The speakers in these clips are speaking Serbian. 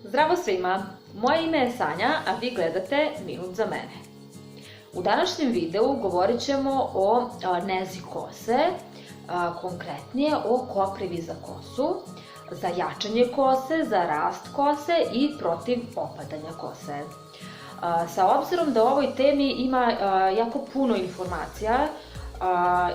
Zdravo svima, moje ime je Sanja, a vi gledate Minut za mene. U današnjem videu govorit ćemo o nezi kose, konkretnije o koprivi za kosu, za jačanje kose, za rast kose i protiv opadanja kose. Sa obzirom da o ovoj temi ima jako puno informacija,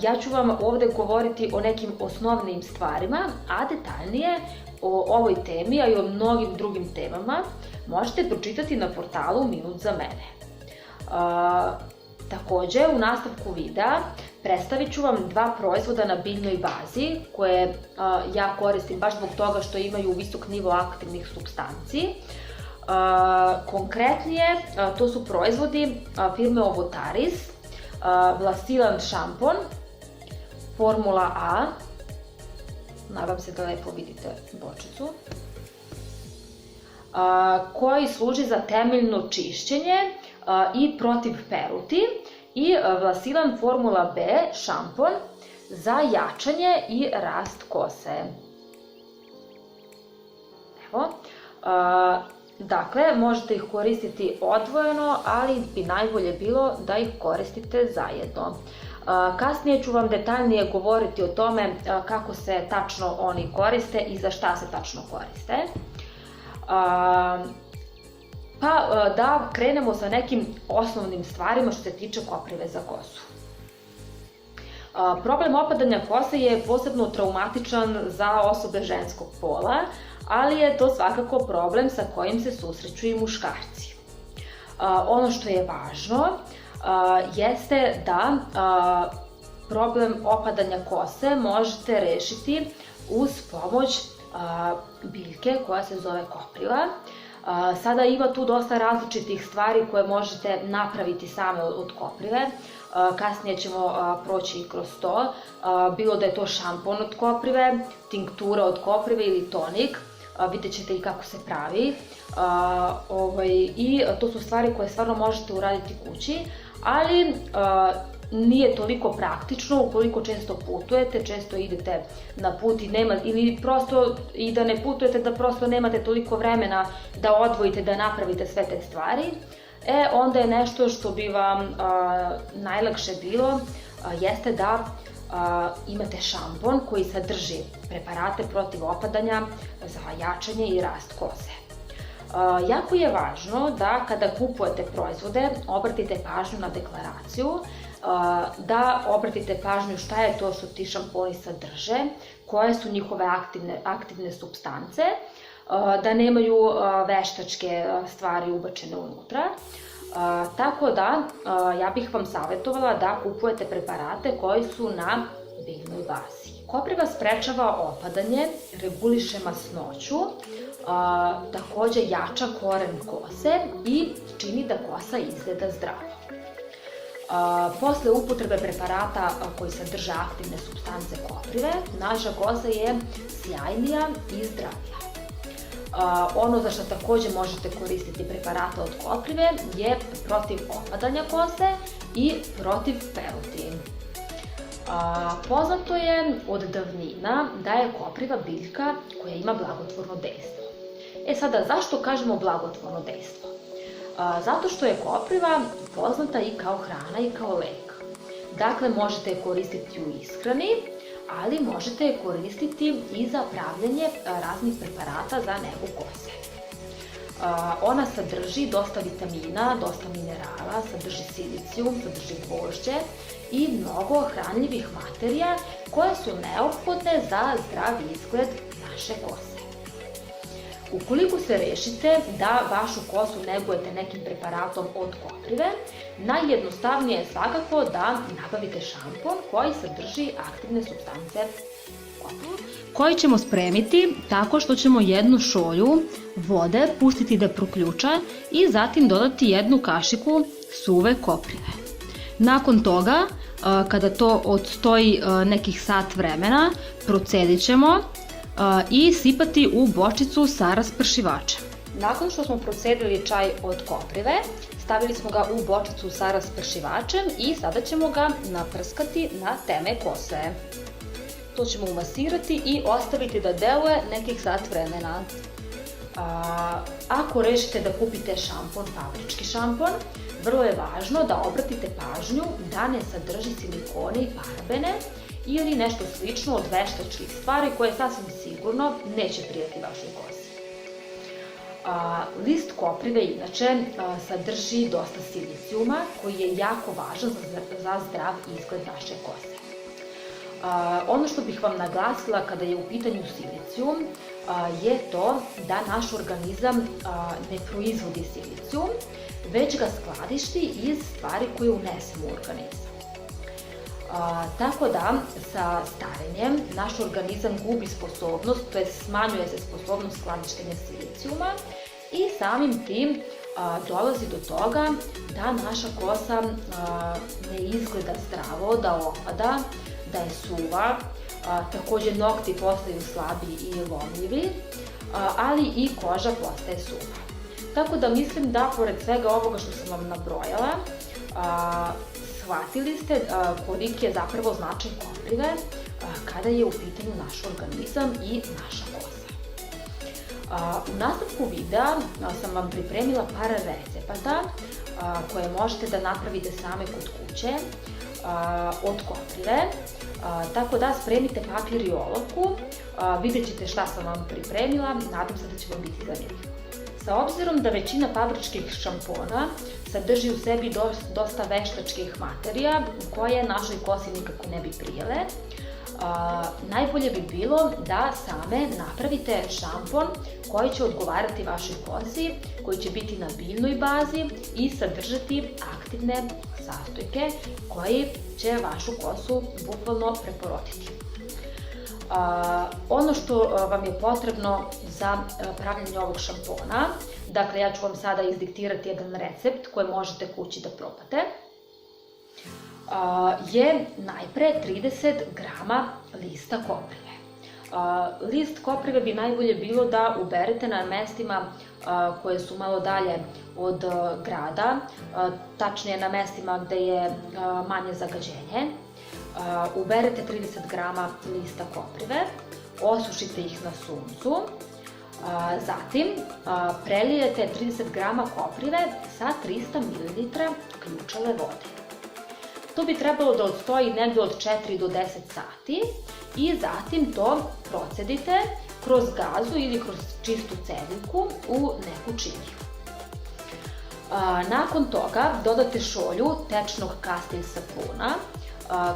ja ću vam ovde govoriti o nekim osnovnim stvarima, a detaljnije o ovoj temi, a i o mnogim drugim temama možete pročitati na portalu Minut za mene. Takođe, u nastavku videa predstavit ću vam dva proizvoda na biljnoj bazi koje ja koristim baš zbog toga što imaju visok nivo aktivnih supstanci. Konkretnije, to su proizvodi firme Ovotaris, Vlasilan šampon, Formula A, nadam se da lepo vidite bočicu, koji služi za temeljno čišćenje i protiv peruti, i Vlasilan Formula B šampon za jačanje i rast kose. Evo, dakle, možete ih koristiti odvojeno, ali bi najbolje bilo da ih koristite zajedno. Kasnije ću vam detaljnije govoriti o tome kako se tačno oni koriste i za šta se tačno koriste. Pa da krenemo sa nekim osnovnim stvarima što se tiče koprive za kosu. Problem opadanja kose je posebno traumatičan za osobe ženskog pola, ali je to svakako problem sa kojim se susreću i muškarci. Ono što je važno jeste da problem opadanja kose možete rešiti uz pomoć biljke koja se zove kopriva. Sada ima tu dosta različitih stvari koje možete napraviti same od koprive. Kasnije ćemo proći i kroz to, bilo da je to šampon od koprive, tinktura od koprive ili tonik. Vidjet ćete i kako se pravi. I to su stvari koje stvarno možete uraditi kući, ali nije toliko praktično ukoliko često putujete, često idete na put ili prosto i da ne putujete, da prosto nemate toliko vremena da odvojite, da napravite sve te stvari. Onda je nešto što bi vam najlakše bilo, jeste da imate šampon koji sadrži preparate protiv opadanja za jačanje i rast kose. Jako je važno da kada kupujete proizvode obratite pažnju na deklaraciju, da obratite pažnju šta je to što ti šamponi sadrže, koje su njihove aktivne supstance, da nemaju veštačke stvari ubačene unutra. Tako da, ja bih vam savjetovala da kupujete preparate koji su na biljnoj bazi. Kopriva sprečava opadanje, reguliše masnoću, takođe jača koren kose i čini da kosa izgleda zdravo. Posle upotrebe preparata koji sadrže aktivne supstance koprive, naša kosa je sjajnija i zdravija. Ono za što takođe možete koristiti preparate od koprive je protiv opadanja kose i protiv peruti. Poznato je od davnina da je kopriva biljka koja ima blagotvorno dejstvo. Sada, zašto kažemo blagotvorno dejstvo? Zato što je kopriva poznata i kao hrana i kao lek. Dakle, možete je koristiti u ishrani, ali možete je koristiti i za pravljenje raznih preparata za negu kose. Ona sadrži dosta vitamina, dosta minerala, sadrži silicijum, sadrži gvožđe i mnogo hranljivih materija koje su neophodne za zdrav izgled naše kose. Ukoliko se rešite da vašu kosu negujete nekim preparatom od koprive, najjednostavnije je svakako da nabavite šampon koji sadrži aktivne supstance koprive, koji ćemo spremiti tako što ćemo jednu šolju vode pustiti da proključa i zatim dodati jednu kašiku suve koprive. Nakon toga, kada to odstoji nekih sat vremena, procedit ćemo i sipati u bočicu sa raspršivačem. Nakon što smo procedili čaj od koprive, stavili smo ga u bočicu sa raspršivačem i sada ćemo ga naprskati na teme kose. To ćemo umasirati i ostaviti da deluje nekih sat vremena. Ako rešite da kupite šampon, fabrički šampon, vrlo je važno da obratite pažnju da ne sadrži silikone i parabene ili nešto slično od veštačkih stvari koje sasvim sigurno neće prijati vašoj kosi. List koprive inače sadrži dosta silicijuma koji je jako važan za zdrav izgled naše kose. Ono što bih vam naglasila kada je u pitanju silicijum je to da naš organizam ne proizvodi silicijum, već ga skladišti iz stvari koje unesemo u organizam. Tako da sa starenjem naš organizam gubi sposobnost, to je smanjuje se sposobnost skladištenja silicijuma i samim tim dolazi do toga da naša kosa ne izgleda zdravo, da opada, da je suva, takođe nokti postaju slabi i lomljivi, ali i koža postaje suva. Tako da mislim da pored svega ovoga što sam vam nabrojala, shvatili ste koliki je zapravo značaj koprive kada je u pitanju naš organizam i naša kosa. U nastavku videa sam vam pripremila par recepata koje možete da napravite same kod kuće od koprive, tako da spremite papir i olovku, vidjet ćete šta sam vam pripremila, nadam se da će vam biti zanimljivo. Sa obzirom da većina fabričkih šampona sadrži u sebi dosta veštačkih materija koje našoj kosi nikako ne bi prijele, najbolje bi bilo da same napravite šampon koji će odgovarati vašoj kosi, koji će biti na biljnoj bazi i sadržati aktivne sastojke koji će vašu kosu bukvalno preporotiti. Ono što vam je potrebno za pravljenje ovog šampona, dakle ja ću vam sada izdiktirati jedan recept koji možete kući da probate, je najpre 30 grama lista koprive. List koprive bi najbolje bilo da uberete na mestima koje su malo dalje od grada, tačnije na mestima gde je manje zagađenje. Uberete 30 grama lista koprive, osušite ih na suncu, zatim prelijete 30 grama koprive sa 300 ml ključale vode. To bi trebalo da odstoji negde od 4 do 10 sati i zatim to procedite kroz gazu ili kroz čistu ceviljku u neku činiju. Nakon toga dodate šolju tečnog kastilj sapuna.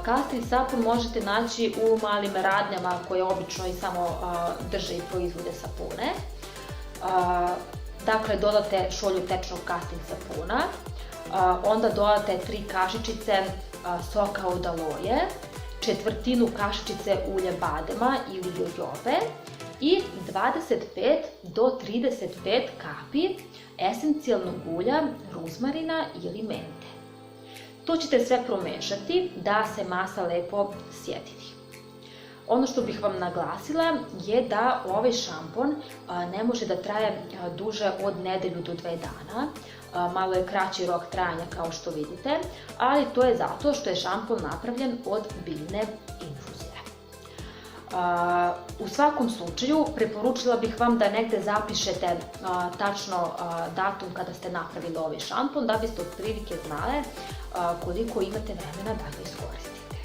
Kastilj sapun možete naći u malim radnjama koje obično i samo drže i proizvode sapune. Dakle, dodate šolju tečnog kastilj sapuna, onda dodate 3 kašičice soka od aloje, četvrtinu kašičice ulja badema ili jojobe i 25 do 35 kapi esencijalnog ulja ruzmarina ili mente. To ćete sve promešati da se masa lepo sjedini. Ono što bih vam naglasila je da ovaj šampon ne može da traje duže od nedelju do 2 dana. Malo je kraći rok trajanja kao što vidite, ali to je zato što je šampon napravljen od biljne infuzije. U svakom slučaju preporučila bih vam da negde zapišete tačno datum kada ste napravili ovaj šampon da biste otprilike znale koliko imate vremena da ga iskoristite.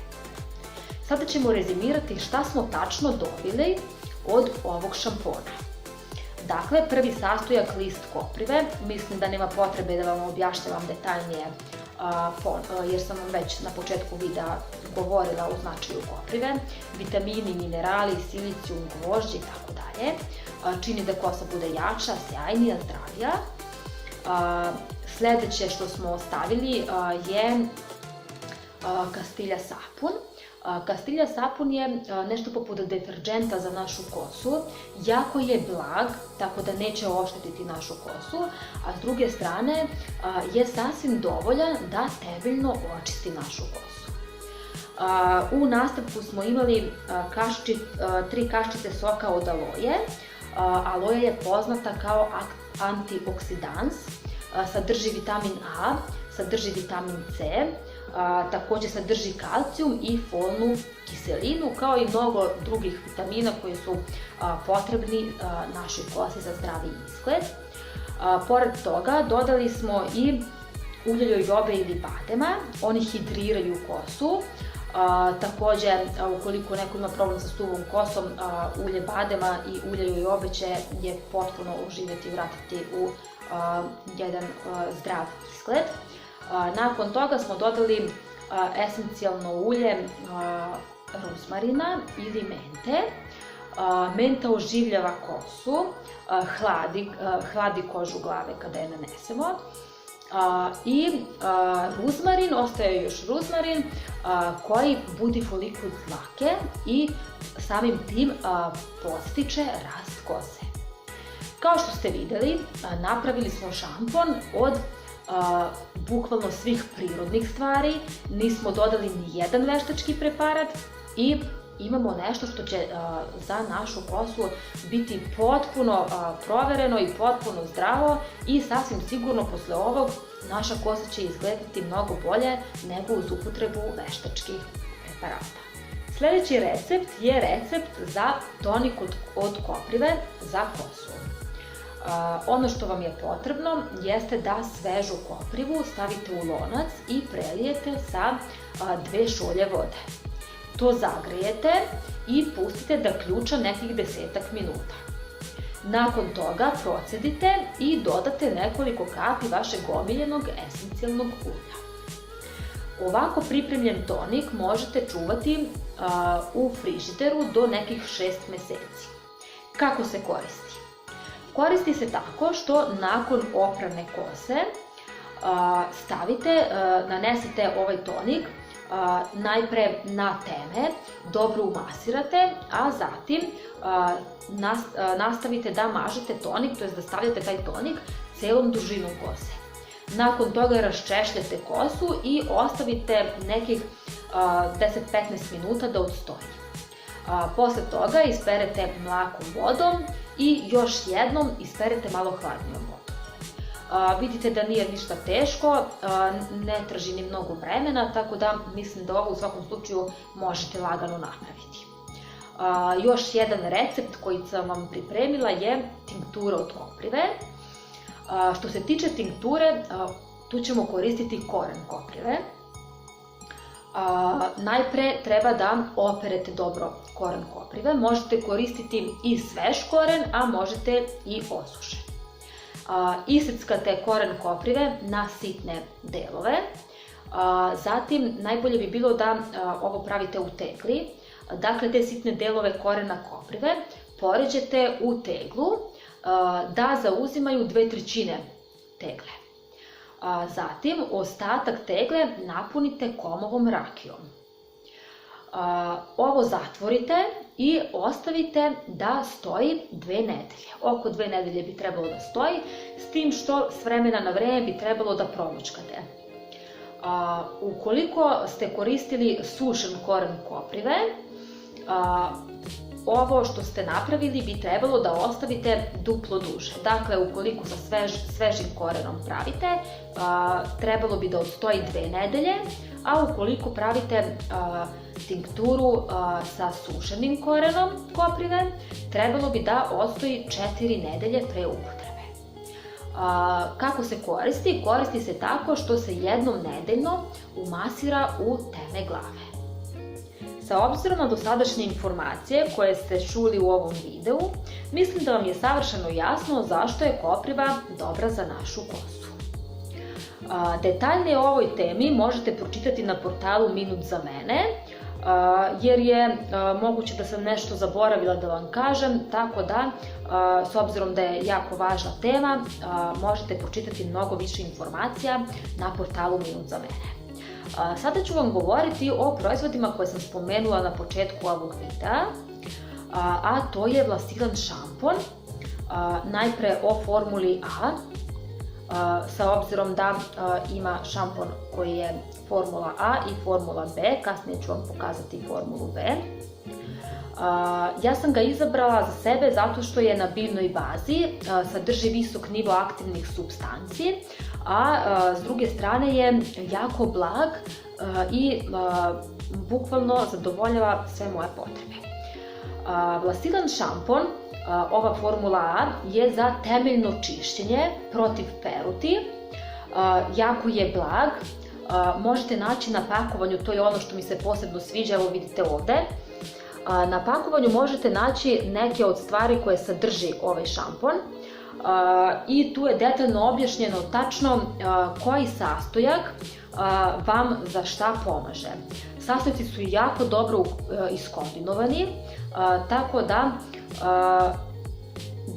Sada ćemo rezimirati šta smo tačno dobili od ovog šampona. Dakle, prvi sastojak list koprive, mislim da nema potrebe da vam objašnjavam detaljnije jer sam vam već na početku videa govorila o značaju koprive, vitamini, minerali, silicijum, gvožđe i tako dalje. Čini da kosa bude jača, sjajnija, zdravija. Sledeće što smo ostavili je kastilja sapun. Kastilja sapun je nešto poput deterđenta za našu kosu, jako je blag, tako da neće oštetiti našu kosu, a s druge strane je sasvim dovoljan da temeljno očisti našu kosu. U nastavku smo imali 3 kaščice soka od aloje. Aloja je poznata kao antioksidans, sadrži vitamin A, sadrži vitamin C, takođe sadrži kalcijum i folnu kiselinu, kao i mnogo drugih vitamina koji su potrebni našoj kosi za zdravi izgled. Pored toga dodali smo i ulje jojobe ili badema, oni hidriraju kosu. Takođe, ukoliko neko ima problem sa suvom kosom, ulje badema i ulje jojobe će je potpuno oživjeti i vratiti u jedan zdrav izgled. Nakon toga smo dodali esencijalno ulje ruzmarina ili mente. Menta oživljava kosu, hladi kožu glave kada je nanesemo. I ruzmarin, ostaje još ruzmarin koji budi folikus dlake i samim tim podstiče rast kose. Kao što ste videli, napravili smo šampon od bukvalno svih prirodnih stvari, nismo dodali ni jedan veštački preparat i imamo nešto što će za našu kosu biti potpuno provereno i potpuno zdravo i sasvim sigurno posle ovog naša kosa će izgledati mnogo bolje nego uz upotrebu veštačkih preparata. Sljedeći recept je recept za tonik od koprive za kosu. Ono što vam je potrebno jeste da svežu koprivu stavite u lonac i prelijete sa 2 šolje vode. To zagrejete i pustite da ključa nekih 10 minuta. Nakon toga procedite i dodate nekoliko kapi vašeg omiljenog esencijalnog ulja. Ovako pripremljen tonik možete čuvati u frižideru do nekih 6 meseci. Kako se koristi? Koristi se tako što nakon oprane kose nanesete ovaj tonik najpre na teme, dobro umasirate, a zatim nastavite da mažete tonik, to jest da stavljate taj tonik celom dužinom kose. Nakon toga raščešljate kosu i ostavite nekih 10-15 minuta da odstoji. Posle toga isperete mlakom vodom i još jednom isperete malo hladnijom vodom. Vidite da nije ništa teško, ne traži ni mnogo vremena, tako da mislim da ovo u svakom slučaju možete lagano napraviti. Još jedan recept koji sam vam pripremila je tinktura od koprive. Što se tiče tinkture, tu ćemo koristiti koren koprive. Najpre treba da operete dobro koren koprive, možete koristiti i svež koren, a možete i osušen. Iseckate koren koprive na sitne delove, zatim najbolje bi bilo da ovo pravite u tegli, dakle te sitne delove korena koprive poređete u teglu da zauzimaju 2/3 tegle. Zatim ostatak tegle napunite komovom rakijom. Ovo zatvorite i ostavite da stoji 2 nedelje. Oko 2 nedelje bi trebalo da stoji, s tim što s vremena na vreme bi trebalo da promučkate. Ukoliko ste koristili sušen koren koprive, ovo što ste napravili bi trebalo da ostavite duplo duže. Dakle, ukoliko sa svežim korenom pravite, trebalo bi da odstoji 2 nedelje, a ukoliko pravite tinkturu sa sušenim korenom koprive, trebalo bi da odstoji 4 nedelje pre upotrebe. Kako se koristi? Koristi se tako što se jednom nedeljno umasira u teme glave. Sa obzirom na dosadašnje informacije koje ste čuli u ovom videu, mislim da vam je savršeno jasno zašto je kopriva dobra za našu kosu. Detaljnije o ovoj temi možete pročitati na portalu Minut za mene, jer je moguće da sam nešto zaboravila da vam kažem, tako da, s obzirom da je jako važna tema, možete pročitati mnogo više informacija na portalu Minut za mene. Sada ću vam govoriti o proizvodima koje sam spomenula na početku ovog videa, a to je vlasilan šampon, najpre o formuli A, sa obzirom da ima šampon koji je formula A i formula B, kasnije ću vam pokazati formulu B. Ja sam ga izabrala za sebe zato što je na biljnoj bazi, sadrži visok nivo aktivnih supstanci, a s druge strane je jako blag i bukvalno zadovoljava sve moje potrebe. Vlasilan šampon, ova formula A, je za temeljno čišćenje protiv peruti, jako je blag, možete naći na pakovanju, to je ono što mi se posebno sviđa, evo vidite ovde. Na pakovanju možete naći neke od stvari koje sadrži ovaj šampon i tu je detaljno objašnjeno tačno koji sastojak vam za šta pomaže. Sastojci su jako dobro iskombinovani, tako da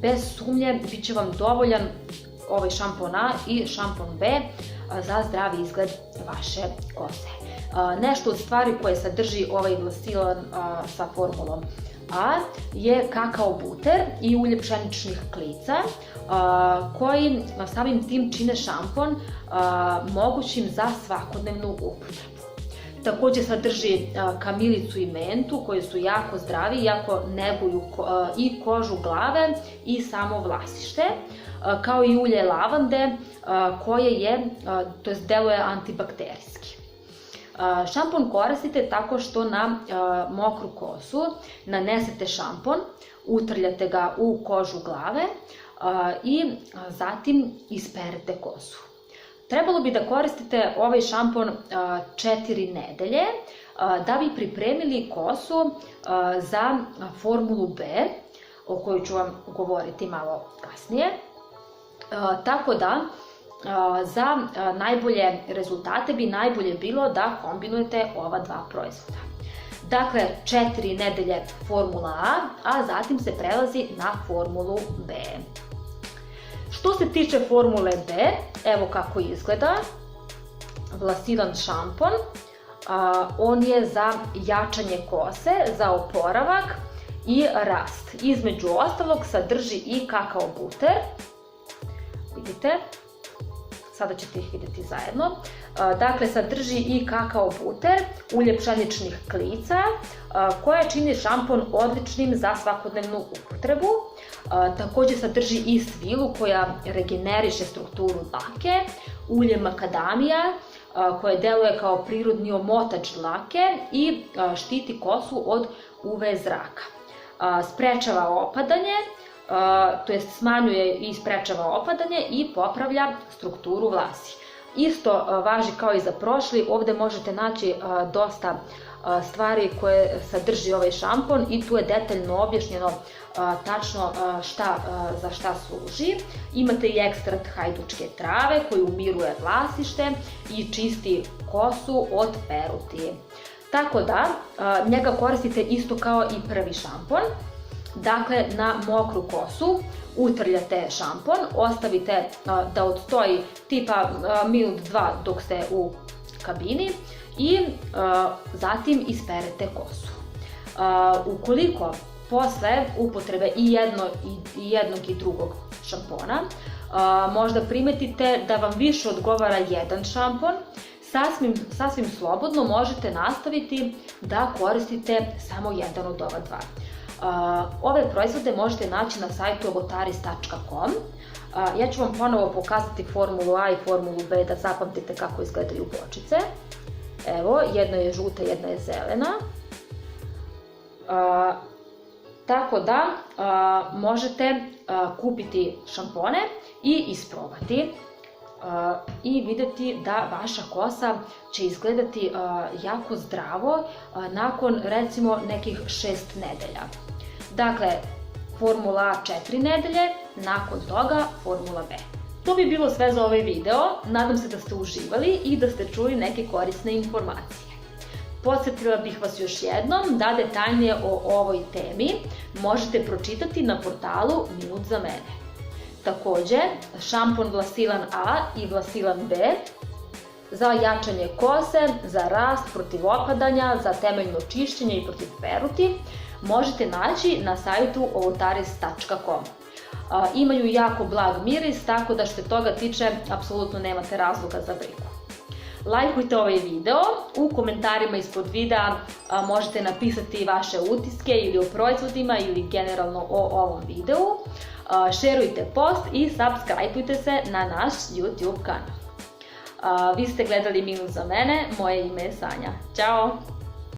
bez sumnje bit će vam dovoljan ovaj šampon A i šampon B za zdravi izgled vaše kose. Nešto od stvari koje sadrži ovaj vlasilan sa formulom A je kakao buter i ulje pšeničnih klica koji samim tim čine šampon mogućim za svakodnevnu upotrebu. Takođe sadrži kamilicu i mentu koji su jako zdravi, jako neguju i kožu glave i samo vlasište, kao i ulje lavande koje je, to jest deluje antibakterijski. Šampon koristite tako što na mokru kosu nanesete šampon, utrljate ga u kožu glave i zatim isperete kosu. Trebalo bi da koristite ovaj šampon 4 nedelje da bi pripremili kosu za formulu B, o kojoj ću vam govoriti malo kasnije. Tako da za najbolje rezultate bi najbolje bilo da kombinujete ova dva proizvoda. Dakle, 4 nedelje formula A zatim se prelazi na formulu B. Što se tiče formule B, evo kako izgleda. Vlasilan šampon, on je za jačanje kose, za oporavak i rast. Između ostalog sadrži i kakao buter. Vidite? Sada ćete ih vidjeti zajedno. Dakle, sadrži i kakao buter, ulje pšeničnih klica, koja čini šampon odličnim za svakodnevnu upotrebu. Takođe sadrži i svilu koja regeneriše strukturu dlake, ulje makadamija koje deluje kao prirodni omotač dlake i štiti kosu od UV zraka. Sprečava opadanje, to jest smanjuje i sprečava opadanje i popravlja strukturu vlasi. Isto važi kao i za prošli, ovde možete naći dosta stvari koje sadrži ovaj šampon i tu je detaljno objašnjeno tačno za šta služi. Imate i ekstrakt hajdučke trave koji umiruje vlasište i čisti kosu od peruti. Tako da, njega koristite isto kao i prvi šampon. Dakle, na mokru kosu utrljate šampon, ostavite da odstoji tipa minut, dva dok ste u kabini i zatim isperete kosu. Ukoliko posle upotrebe i jednog i drugog šampona možda primetite da vam više odgovara jedan šampon, sasvim slobodno možete nastaviti da koristite samo jedan od ova dva. Ove proizvode možete naći na sajtu ovotaris.com. Ja ću vam ponovo pokazati formulu A i formulu B da zapamtite kako izgledaju bočice. Evo, jedna je žuta, jedna je zelena. Tako da možete kupiti šampone i isprobati i videti da vaša kosa će izgledati jako zdravo nakon recimo nekih 6 nedelja. Dakle, formula A 4 nedelje, nakon toga formula B. To bi bilo sve za ovaj video, nadam se da ste uživali i da ste čuli neke korisne informacije. Podsjetila bih vas još jednom da detaljnije o ovoj temi možete pročitati na portalu Minut za mene. Takođe, šampon Vlasilan A i Vlasilan B za jačanje kose, za rast, protiv opadanja, za temeljno čišćenje i protiv peruti možete naći na sajtu ovotaris.com. Imaju jako blag miris, tako da što toga tiče apsolutno nemate razloga za brigu. Lajkujte ovaj video, u komentarima ispod videa možete napisati vaše utiske ili o proizvodima ili generalno o ovom videu. Šerujte post i subscribeujte se na naš YouTube kanal. Vi ste gledali Minut za mene, moje ime je Sanja. Ćao!